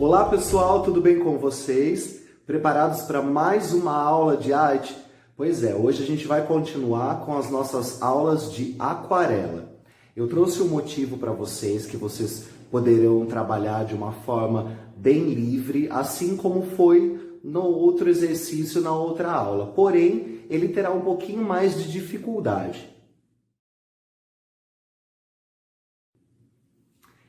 Olá pessoal, tudo bem com vocês? Preparados para mais uma aula de arte? Pois é, hoje a gente vai continuar com as nossas aulas de aquarela. Eu trouxe um motivo para vocês que vocês poderão trabalhar de uma forma bem livre, assim como foi no outro exercício, na outra aula. Porém, ele terá um pouquinho mais de dificuldade.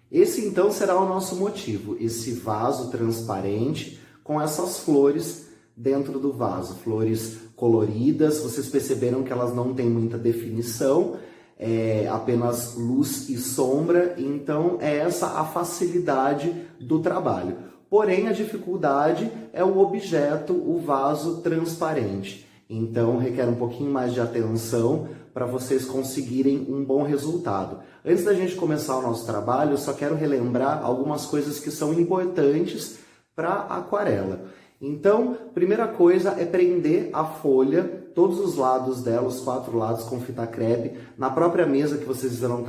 Esse então será o nosso motivo, esse vaso transparente com essas flores dentro do vaso, flores coloridas. Vocês perceberam que elas não têm muita definição, é apenas luz e sombra, então é essa a facilidade do trabalho. Porém, a dificuldade é o objeto, o vaso transparente. Então, requer um pouquinho mais de atenção para vocês conseguirem um bom resultado. Antes da gente começar o nosso trabalho, eu só quero relembrar algumas coisas que são importantes para a aquarela. Então, primeira coisa é prender a folha, todos os lados dela, os 4 lados com fita crepe, na própria mesa que vocês irão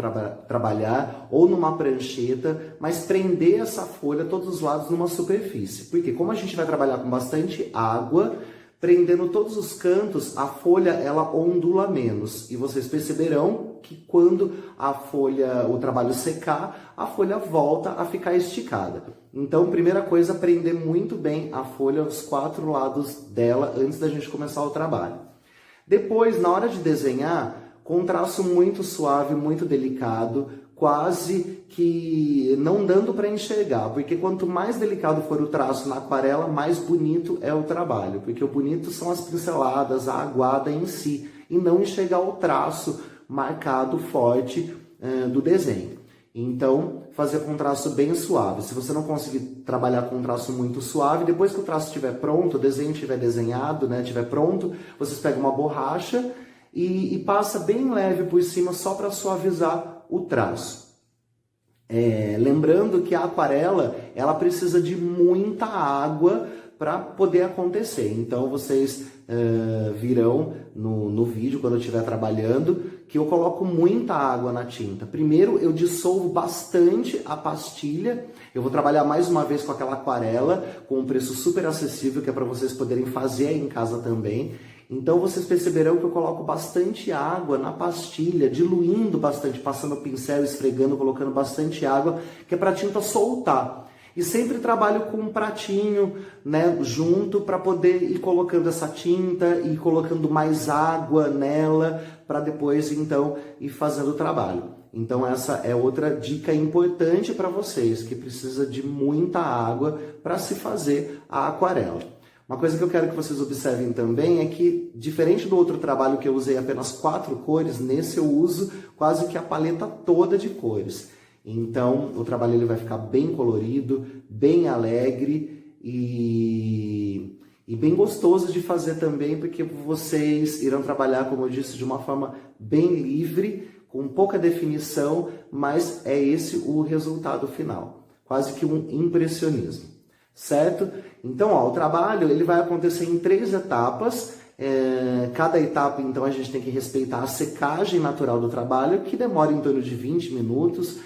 trabalhar ou numa prancheta, mas prender essa folha, todos os lados, numa superfície. Porque como a gente vai trabalhar com bastante água, prendendo todos os cantos, a folha ela ondula menos. E vocês perceberão que quando a folha, o trabalho secar, a folha volta a ficar esticada. Então, primeira coisa, prender muito bem a folha, os 4 lados dela, antes da gente começar o trabalho. Depois, na hora de desenhar, com um traço muito suave, muito delicado, quase que não dando para enxergar, porque quanto mais delicado for o traço na aquarela, mais bonito é o trabalho, porque o bonito são as pinceladas, a aguada em si, e não enxergar o traço marcado, forte do desenho. Então, fazer com um traço bem suave. Se você não conseguir trabalhar com um traço muito suave, depois que o traço estiver pronto, o desenho estiver desenhado, estiver pronto, vocês pegam uma borracha e passa bem leve por cima só para suavizar o traço. Lembrando que a aquarela ela precisa de muita água para poder acontecer. Então vocês virão no vídeo, quando eu estiver trabalhando, que eu coloco muita água na tinta. Primeiro eu dissolvo bastante a pastilha. Eu vou trabalhar mais uma vez com aquela aquarela, com um preço super acessível, que é para vocês poderem fazer aí em casa também. Então vocês perceberão que eu coloco bastante água na pastilha, diluindo bastante, passando o pincel, esfregando, colocando bastante água, que é para a tinta soltar. E sempre trabalho com um pratinho, junto, para poder ir colocando essa tinta e colocando mais água nela, para depois, então, ir fazendo o trabalho. Então essa é outra dica importante para vocês, que precisa de muita água para se fazer a aquarela. Uma coisa que eu quero que vocês observem também é que, diferente do outro trabalho que eu usei apenas 4 cores, nesse eu uso quase que a paleta toda de cores. Então, o trabalho ele vai ficar bem colorido, bem alegre e bem gostoso de fazer também, porque vocês irão trabalhar, como eu disse, de uma forma bem livre, com pouca definição, mas é esse o resultado final. Quase que um impressionismo. Certo? Então, o trabalho ele vai acontecer em 3 etapas. Cada etapa, então, a gente tem que respeitar a secagem natural do trabalho, que demora em torno de 20 minutos,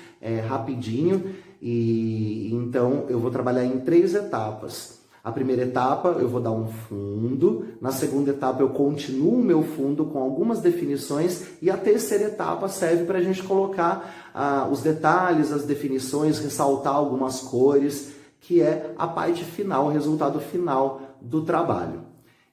rapidinho. E então, eu vou trabalhar em 3 etapas. A primeira etapa, eu vou dar um fundo. Na segunda etapa, eu continuo o meu fundo com algumas definições. E a terceira etapa serve para a gente colocar os detalhes, as definições, ressaltar algumas cores, que é a parte final, o resultado final do trabalho.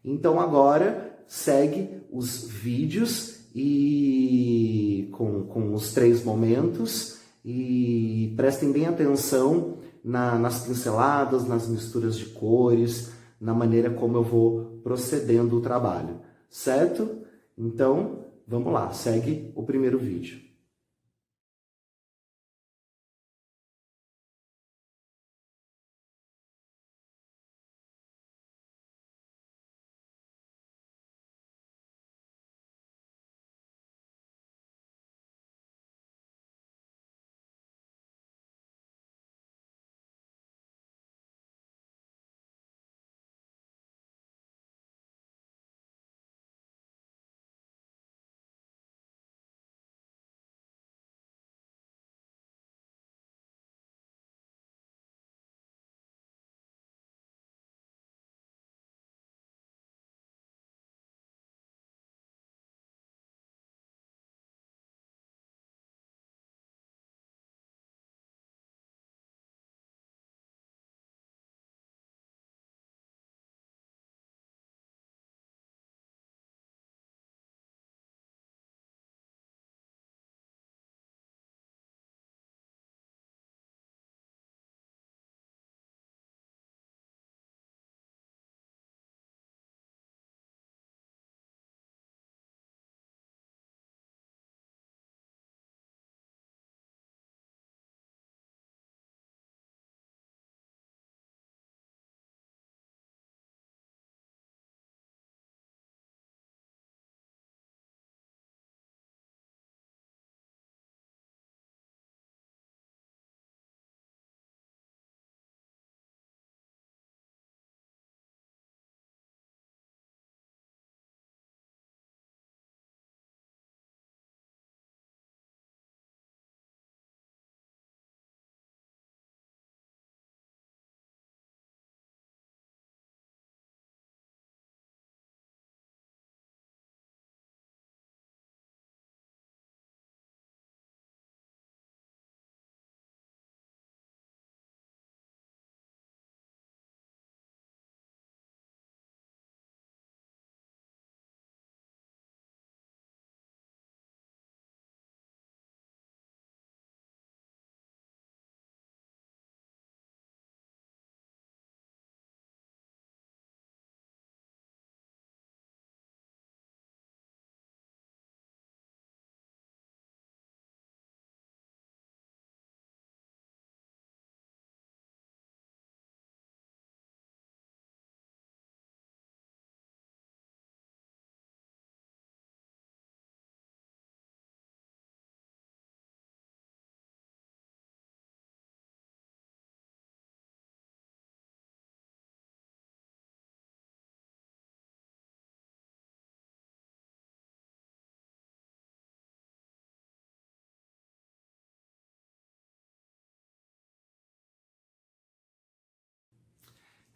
Então agora segue os vídeos e com os 3 momentos e prestem bem atenção nas pinceladas, nas misturas de cores, na maneira como eu vou procedendo o trabalho, certo? Então, vamos lá, segue o primeiro vídeo.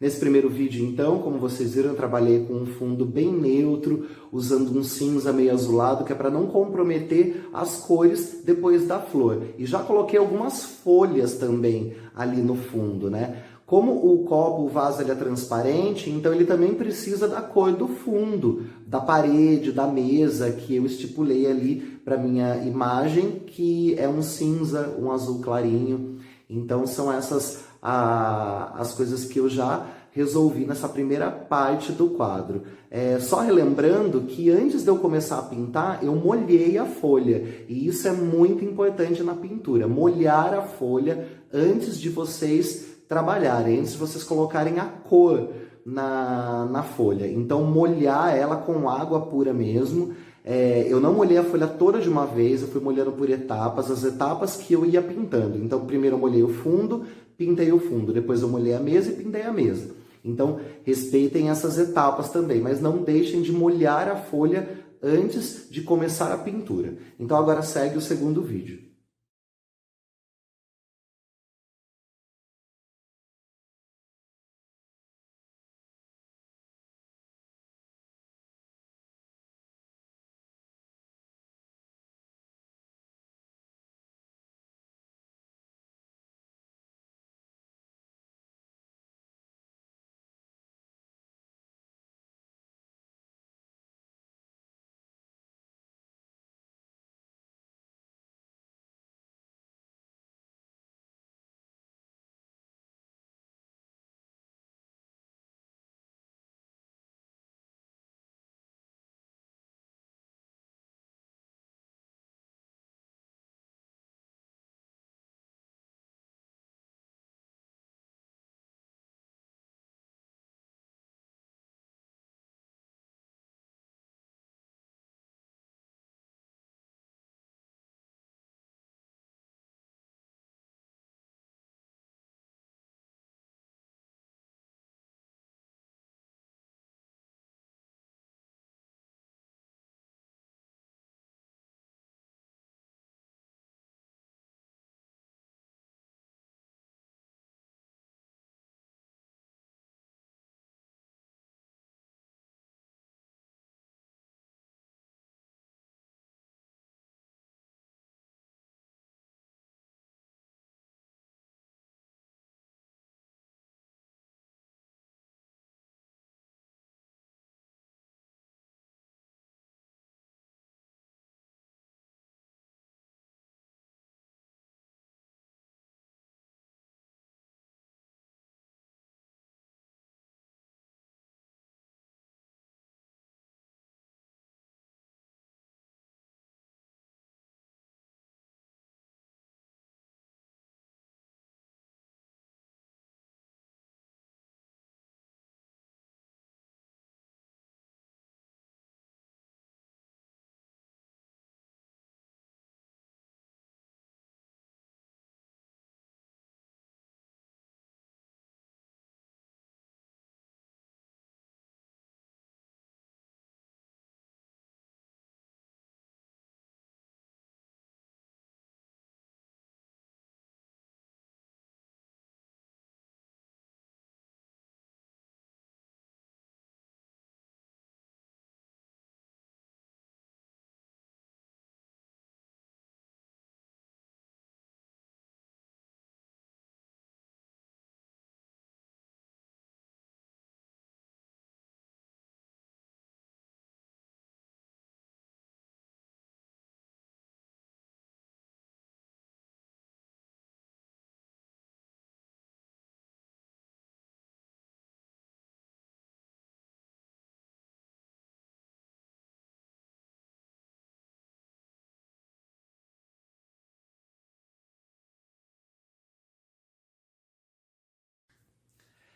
Nesse primeiro vídeo, então, como vocês viram, eu trabalhei com um fundo bem neutro, usando um cinza meio azulado, que é para não comprometer as cores depois da flor. E já coloquei algumas folhas também ali no fundo, né? Como o copo, o vaso, ele é transparente, então ele também precisa da cor do fundo, da parede, da mesa, que eu estipulei ali para minha imagem, que é um cinza, um azul clarinho. Então são essas as coisas que eu já resolvi nessa primeira parte do quadro. Só relembrando que antes de eu começar a pintar, eu molhei a folha. E isso é muito importante na pintura, molhar a folha antes de vocês trabalharem, antes de vocês colocarem a cor na folha. Então molhar ela com água pura mesmo. Eu não molhei a folha toda de uma vez, eu fui molhando por etapas, as etapas que eu ia pintando. Então primeiro eu molhei o fundo, pintei o fundo, depois eu molhei a mesa e pintei a mesa. Então respeitem essas etapas também, mas não deixem de molhar a folha antes de começar a pintura. Então agora segue o segundo vídeo.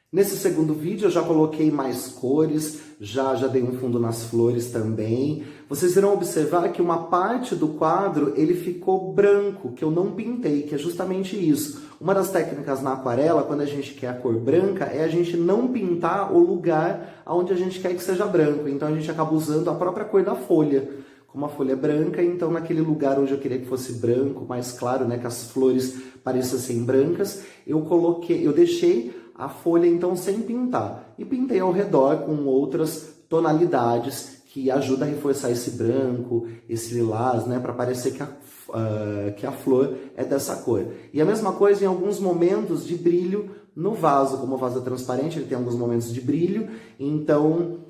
Nesse segundo vídeo eu já coloquei mais cores, já dei um fundo nas flores também. Vocês irão observar que uma parte do quadro ele ficou branco, que eu não pintei, que é justamente isso. Uma das técnicas na aquarela, quando a gente quer a cor branca, é a gente não pintar o lugar onde a gente quer que seja branco. Então a gente acaba usando a própria cor da folha. Como a folha é branca, então naquele lugar onde eu queria que fosse branco, mais claro, né, que as flores parecessem brancas, eu deixei a folha então sem pintar. E pintei ao redor com outras tonalidades que ajuda a reforçar esse branco, esse lilás, né, para parecer que a flor é dessa cor. E a mesma coisa em alguns momentos de brilho no vaso, como o vaso é transparente, ele tem alguns momentos de brilho, então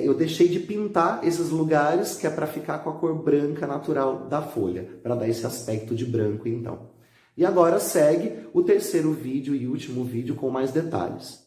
eu deixei de pintar esses lugares que é para ficar com a cor branca natural da folha, para dar esse aspecto de branco então. E agora segue o terceiro vídeo e último vídeo com mais detalhes.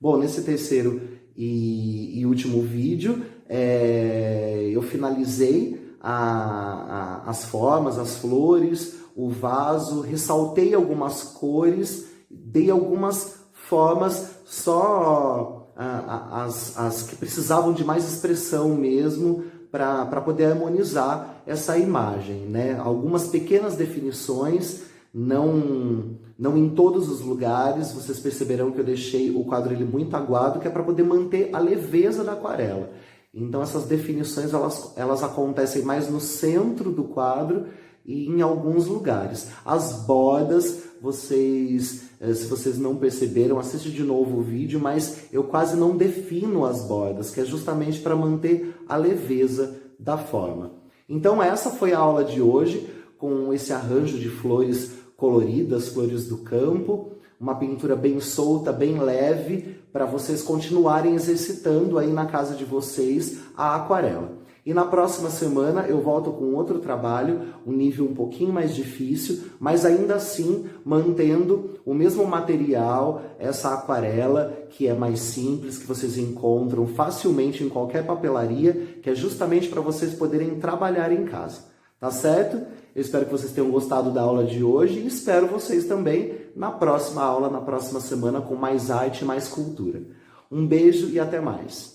Bom, nesse terceiro e último vídeo, eu finalizei as formas, as flores, o vaso, ressaltei algumas cores, dei algumas formas, só as que precisavam de mais expressão mesmo, para poder harmonizar essa imagem, né? Algumas pequenas definições, não em todos os lugares. Vocês perceberão que eu deixei o quadro ele muito aguado, que é para poder manter a leveza da aquarela. Então essas definições elas acontecem mais no centro do quadro e em alguns lugares. As bordas, se vocês não perceberam, assiste de novo o vídeo, mas eu quase não defino as bordas, que é justamente para manter a leveza da forma. Então essa foi a aula de hoje, com esse arranjo de flores coloridas, flores do campo, uma pintura bem solta, bem leve, para vocês continuarem exercitando aí na casa de vocês a aquarela. E na próxima semana eu volto com outro trabalho, um nível um pouquinho mais difícil, mas ainda assim mantendo o mesmo material, essa aquarela que é mais simples, que vocês encontram facilmente em qualquer papelaria, que é justamente para vocês poderem trabalhar em casa. Tá certo? Eu espero que vocês tenham gostado da aula de hoje e espero vocês também na próxima aula, na próxima semana, com mais arte e mais cultura. Um beijo e até mais!